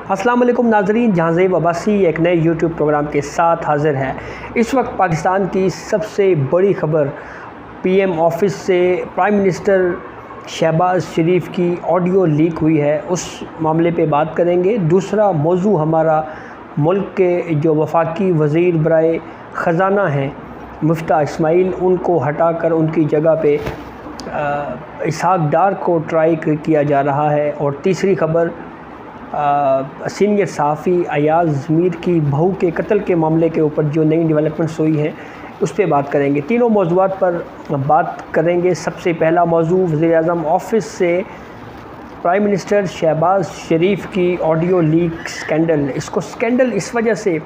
अस्सलाम वालेकुम नाज़रीन, जहांज़ेब अब्बासी एक नए यूट्यूब प्रोग्राम के साथ हाज़िर है। इस वक्त पाकिस्तान की सबसे बड़ी ख़बर पीएम ऑफिस से प्राइम मिनिस्टर शहबाज शरीफ की ऑडियो लीक हुई है, उस मामले पे बात करेंगे। दूसरा मौजू हमारा मुल्क के जो वफाकी वज़ीर बराए ख़ज़ाना हैं मुफ्ता इस्माइल, उनको हटाकर उनकी जगह पे इसहाक डार को ट्राई किया जा रहा है। और तीसरी ख़बर सीनियर सहाफ़ी अयाज़ मीर की बहू के कत्ल के मामले के ऊपर जो नई डेवलपमेंट्स हुई हैं उस पर बात करेंगे। तीनों मौज़ूआत पर बात करेंगे। सबसे पहला मौजू वज़ीर-ए-आज़म ऑफिस से प्राइम मिनिस्टर शहबाज शरीफ की ऑडियो लीक स्कैंडल। इसको स्कैंडल इस वजह से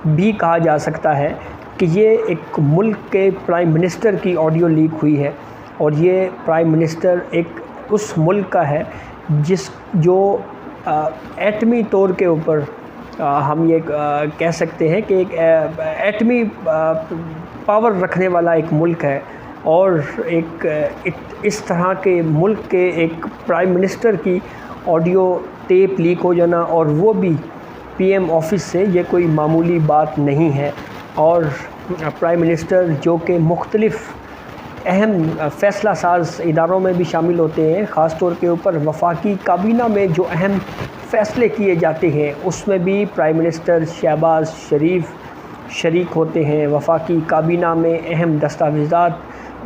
भी कहा जा सकता है कि ये एक मुल्क के प्राइम मिनिस्टर की ऑडियो लीक हुई है, और ये प्राइम मिनिस्टर एक उस मुल्क का है जो एटमी तौर के ऊपर हम ये कह सकते हैं कि एक एटमी पावर रखने वाला एक मुल्क है। और इस तरह के मुल्क के एक प्राइम मिनिस्टर की ऑडियो टेप लीक हो जाना, और वो भी पीएम ऑफिस से, ये कोई मामूली बात नहीं है। और प्राइम मिनिस्टर जो कि मुख्तलिफ़ अहम फ़ैसला साज इदारों में भी शामिल होते हैं, ख़ास तौर के ऊपर वफाकी काबीना में जो अहम फ़ैसले किए जाते हैं उसमें भी प्राइम मिनिस्टर शहबाज शरीफ शरीक होते हैं। वफाकी काबीना में अहम दस्तावेज़ात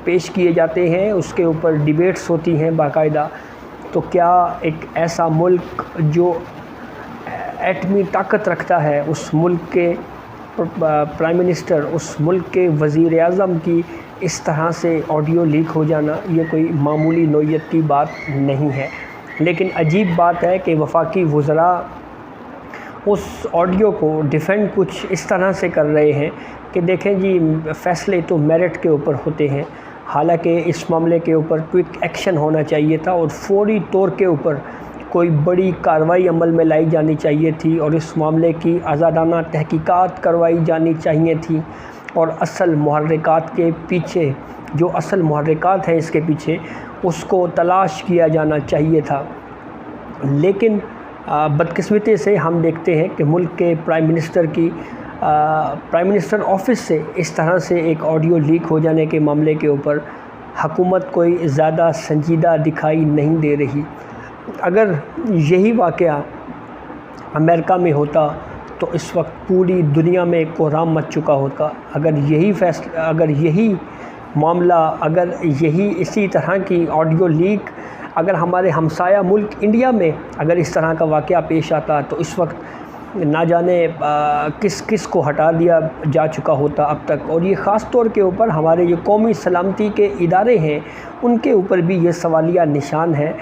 पेश किए जाते हैं, उसके ऊपर डिबेट्स होती हैं बाकायदा। तो क्या एक ऐसा मुल्क जो एटमी ताकत रखता है, उस मुल्क के प्राइम मिनिस्टर, उस मुल्क के वज़ीर-ए-आज़म की इस तरह से ऑडियो लीक हो जाना, ये कोई मामूली नौइयत की बात नहीं है। लेकिन अजीब बात है कि वफाकी वज़रा उस ऑडियो को डिफ़ेंड कुछ इस तरह से कर रहे हैं कि देखें जी, फ़ैसले तो मेरिट के ऊपर होते हैं। हालांकि इस मामले के ऊपर क्विक एक्शन होना चाहिए था और फौरी तौर के ऊपर कोई बड़ी कार्रवाई अमल में लाई जानी चाहिए थी, और इस मामले की आज़ादाना तहकीकात करवाई जानी चाहिए थी, और असल मुहर्रिकात के पीछे, जो असल मुहर्रिकात हैं इसके पीछे, उसको तलाश किया जाना चाहिए था। लेकिन बदकिस्मती से हम देखते हैं कि मुल्क के प्राइम मिनिस्टर ऑफिस से इस तरह से एक ऑडियो लीक हो जाने के मामले के ऊपर हुकूमत कोई ज़्यादा संजीदा दिखाई नहीं दे रही। अगर यही वाक़या अमेरिका में होता तो इस वक्त पूरी दुनिया में कोहराम मच चुका होता। अगर यही मामला, अगर यही इसी तरह की ऑडियो लीक अगर हमारे हमसाया मुल्क इंडिया में अगर इस तरह का वाक़या पेश आता तो इस वक्त ना जाने किस किस को हटा दिया जा चुका होता अब तक। और ये ख़ास तौर के ऊपर हमारे जो कौमी सलामती के इदारे हैं उनके ऊपर भी ये सवालिया निशान है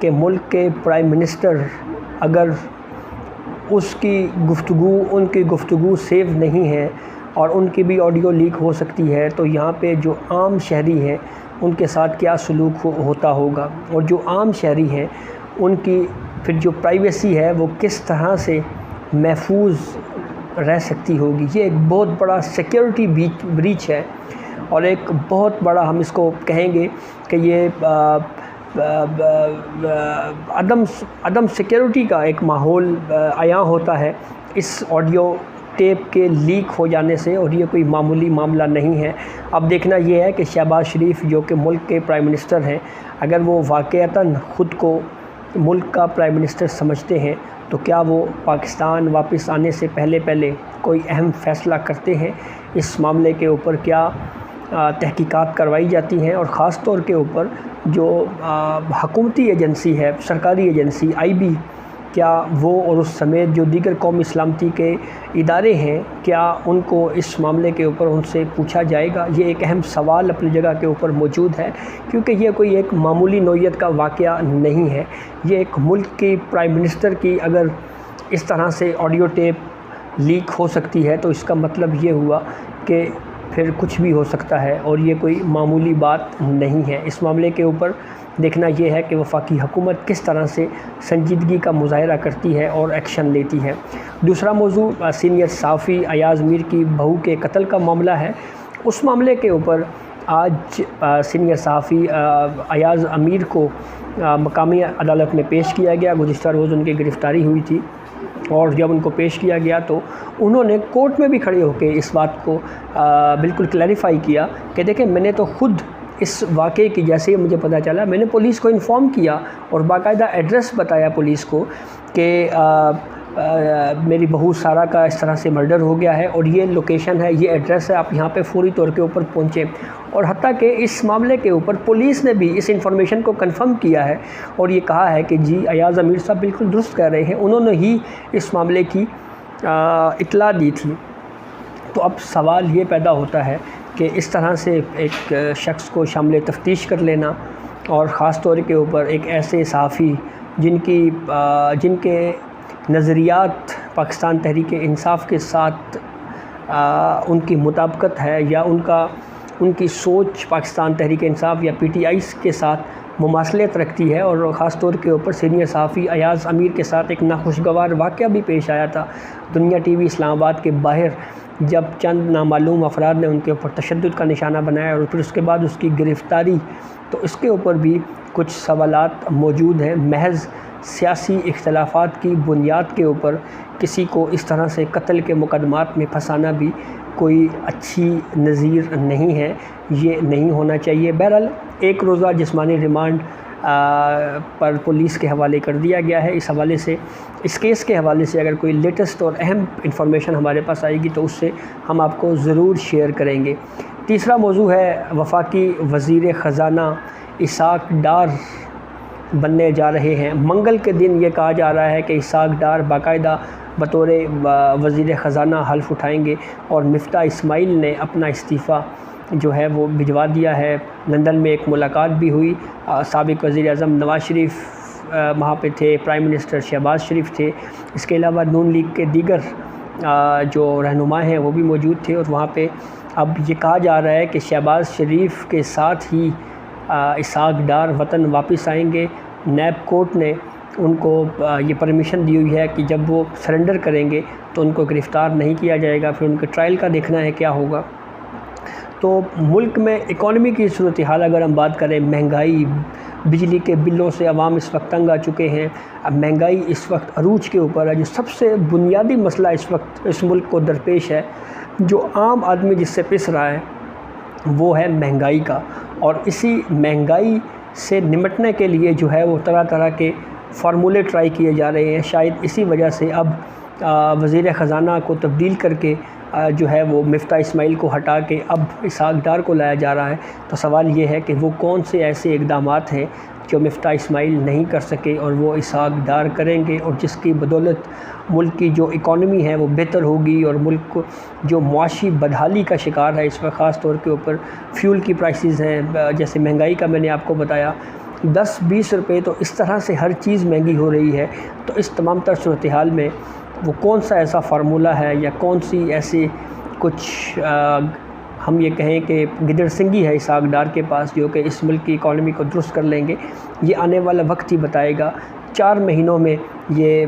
कि मुल्क के प्राइम मिनिस्टर अगर उनकी गुफ्तगू सेव नहीं है और उनकी भी ऑडियो लीक हो सकती है, तो यहाँ पे जो आम शहरी हैं उनके साथ क्या सलूक होता होगा, और जो आम शहरी हैं उनकी फिर जो प्राइवेसी है वो किस तरह से महफूज रह सकती होगी। ये एक बहुत बड़ा सिक्योरिटी ब्रीच है, और एक बहुत बड़ा, हम इसको कहेंगे कि ये अदम सिक्योरिटी का एक माहौल आया होता है इस ऑडियो टेप के लीक हो जाने से, और ये कोई मामूली मामला नहीं है। अब देखना ये है कि शहबाज शरीफ जो कि मुल्क के प्राइम मिनिस्टर हैं, अगर वो वाक़ईतन ख़ुद को मुल्क का प्राइम मिनिस्टर समझते हैं तो क्या वो पाकिस्तान वापस आने से पहले कोई अहम फ़ैसला करते हैं। इस मामले के ऊपर क्या तहकीकात करवाई जाती हैं, और ख़ास तौर के ऊपर जो हुकूमती एजेंसी है, सरकारी एजेंसी IB, क्या वो और उस समेत जो दीगर कौमी सलामती के इदारे हैं, क्या उनको इस मामले के ऊपर उनसे पूछा जाएगा। ये एक अहम सवाल अपनी जगह के ऊपर मौजूद है, क्योंकि ये कोई एक मामूली नौइयत का वाक़या नहीं है। ये एक मुल्क की प्राइम मिनिस्टर की अगर इस तरह से ऑडियो टेप लीक हो सकती है तो इसका मतलब ये हुआ कि फिर कुछ भी हो सकता है, और ये कोई मामूली बात नहीं है। इस मामले के ऊपर देखना ये है कि वफाकी हुकूमत किस तरह से संजीदगी का मुज़ाहरा करती है और एक्शन लेती है। दूसरा मौजू सीनियर सहाफ़ी अयाज़ मीर की बहू के कत्ल का मामला है। उस मामले के ऊपर आज सीनियर सहाफ़ी अयाज़ अमीर को मकामी अदालत में पेश किया गया। गुज़िश्ता रोज़ उनकी गिरफ़्तारी हुई थी, اور جب ان کو پیش کیا گیا تو انہوں نے کورٹ میں بھی کھڑے ہو کے اس بات کو بالکل کلیریفائی کیا کہ دیکھیں میں نے تو خود اس واقعے کی جیسے ہی مجھے پتہ چلا میں نے پولیس کو انفارم کیا اور باقاعدہ ایڈریس بتایا پولیس کو کہ میری بہو سارہ کا اس طرح سے مرڈر ہو گیا ہے اور یہ لوکیشن ہے، یہ ایڈریس ہے، آپ یہاں پہ فوری طور کے اوپر پہنچیں۔ اور حتیٰ کہ اس معاملے کے اوپر پولیس نے بھی اس انفارمیشن کو کنفرم کیا ہے اور یہ کہا ہے کہ جی ایاز امیر صاحب بالکل درست کہہ رہے ہیں، انہوں نے ہی اس معاملے کی اطلاع دی تھی۔ تو اب سوال یہ پیدا ہوتا ہے کہ اس طرح سے ایک شخص کو شامل تفتیش کر لینا اور خاص طور کے اوپر ایک ایسے صحافی جن کے نظریات پاکستان تحریک انصاف کے ساتھ ان کی مطابقت ہے یا ان کی سوچ پاکستان تحریک انصاف یا پی ٹی آئی کے ساتھ مماثلت رکھتی ہے، اور خاص طور کے اوپر سینئر صحافی ایاز امیر کے ساتھ ایک ناخوشگوار واقعہ بھی پیش آیا تھا دنیا ٹی وی اسلام آباد کے باہر، جب چند نامعلوم افراد نے ان کے اوپر تشدد کا نشانہ بنایا اور پھر اس کے بعد اس کی گرفتاری۔ تو اس کے اوپر بھی کچھ سوالات موجود ہیں۔ محض سیاسی اختلافات کی بنیاد کے اوپر کسی کو اس طرح سے قتل کے مقدمات میں پھنسانا بھی کوئی اچھی نظیر نہیں ہے، یہ نہیں ہونا چاہیے۔ بہرحال ایک روزہ جسمانی ریمانڈ پر پولیس کے حوالے کر دیا گیا ہے۔ اس حوالے سے اس کیس کے حوالے سے اگر کوئی لیٹسٹ اور اہم انفارمیشن ہمارے پاس آئے گی تو اس سے ہم آپ کو ضرور شیئر کریں گے۔ تیسرا موضوع ہے وفاقی وزیر خزانہ اسحاق ڈار بننے جا رہے ہیں۔ منگل کے دن یہ کہا جا رہا ہے کہ اسحاق ڈار باقاعدہ بطور وزیر خزانہ حلف اٹھائیں گے اور مفتاح اسماعیل نے اپنا استعفیٰ جو ہے وہ بھجوا دیا ہے۔ لندن میں ایک ملاقات بھی ہوئی، سابق وزیر اعظم نواز شریف وہاں پہ تھے، پرائم منسٹر شہباز شریف تھے، اس کے علاوہ نون لیگ کے دیگر جو رہنما ہیں وہ بھی موجود تھے، اور وہاں پہ اب یہ کہا جا رہا ہے کہ شہباز شریف کے ساتھ ہی اسحاق ڈار وطن واپس آئیں گے۔ نیب کورٹ نے ان کو یہ پرمیشن دی ہوئی ہے کہ جب وہ سرنڈر کریں گے تو ان کو گرفتار نہیں کیا جائے گا، پھر ان کے ٹرائل کا دیکھنا ہے کیا ہوگا۔ تو ملک میں اکانومی کی صورتحال اگر ہم بات کریں، مہنگائی، بجلی کے بلوں سے عوام اس وقت تنگ آ چکے ہیں۔ اب مہنگائی اس وقت عروج کے اوپر ہے۔ جو سب سے بنیادی مسئلہ اس وقت اس ملک کو درپیش ہے، جو عام آدمی جس سے پس رہا ہے، وہ ہے مہنگائی کا، اور اسی مہنگائی سے نمٹنے کے لیے جو ہے وہ طرح طرح کے فارمولے ٹرائی کیے جا رہے ہیں۔ شاید اسی وجہ سے اب وزیر خزانہ کو تبدیل کر کے جو ہے وہ مفتاح اسماعیل کو ہٹا کے اب اسحاق ڈار کو لایا جا رہا ہے۔ تو سوال یہ ہے کہ وہ کون سے ایسے اقدامات ہیں جو مفتاح اسماعیل نہیں کر سکے اور وہ اسحاق ڈار کریں گے، اور جس کی بدولت ملک کی جو اکانومی ہے وہ بہتر ہوگی، اور ملک کو جو معاشی بدحالی کا شکار ہے اس وقت خاص طور کے اوپر فیول کی پرائسز ہیں، جیسے مہنگائی کا میں نے آپ کو بتایا 10-20 روپے، تو اس طرح سے ہر چیز مہنگی ہو رہی ہے۔ تو اس تمام تر صورتحال میں وہ کون سا ایسا فارمولہ ہے یا کون سی ایسی کچھ ہم یہ کہیں کہ گدڑ سنگی ہے اسحاق ڈار کے پاس جو کہ اس ملک کی اکانومی کو درست کر لیں گے، یہ آنے والا وقت ہی بتائے گا۔ 4 مہینوں میں یہ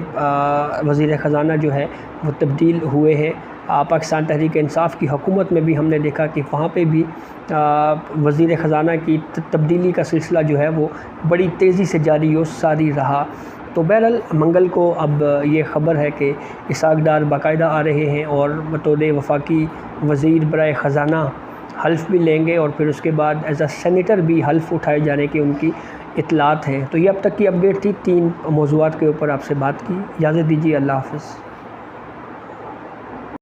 وزیر خزانہ جو ہے وہ تبدیل ہوئے ہیں۔ پاکستان تحریک انصاف کی حکومت میں بھی ہم نے دیکھا کہ وہاں پہ بھی وزیر خزانہ کی تبدیلی کا سلسلہ جو ہے وہ بڑی تیزی سے جاری و ساری رہا۔ تو بہرحال منگل کو اب یہ خبر ہے کہ اسحاق ڈار باقاعدہ آ رہے ہیں اور بطور وفاقی وزیر برائے خزانہ حلف بھی لیں گے، اور پھر اس کے بعد ایز اے سینیٹر بھی حلف اٹھائے جانے کی ان کی اطلاعات ہیں۔ تو یہ اب تک کی اپڈیٹ تھی، 3 موضوعات کے اوپر آپ سے بات کی۔ اجازت دیجیے، اللہ حافظ۔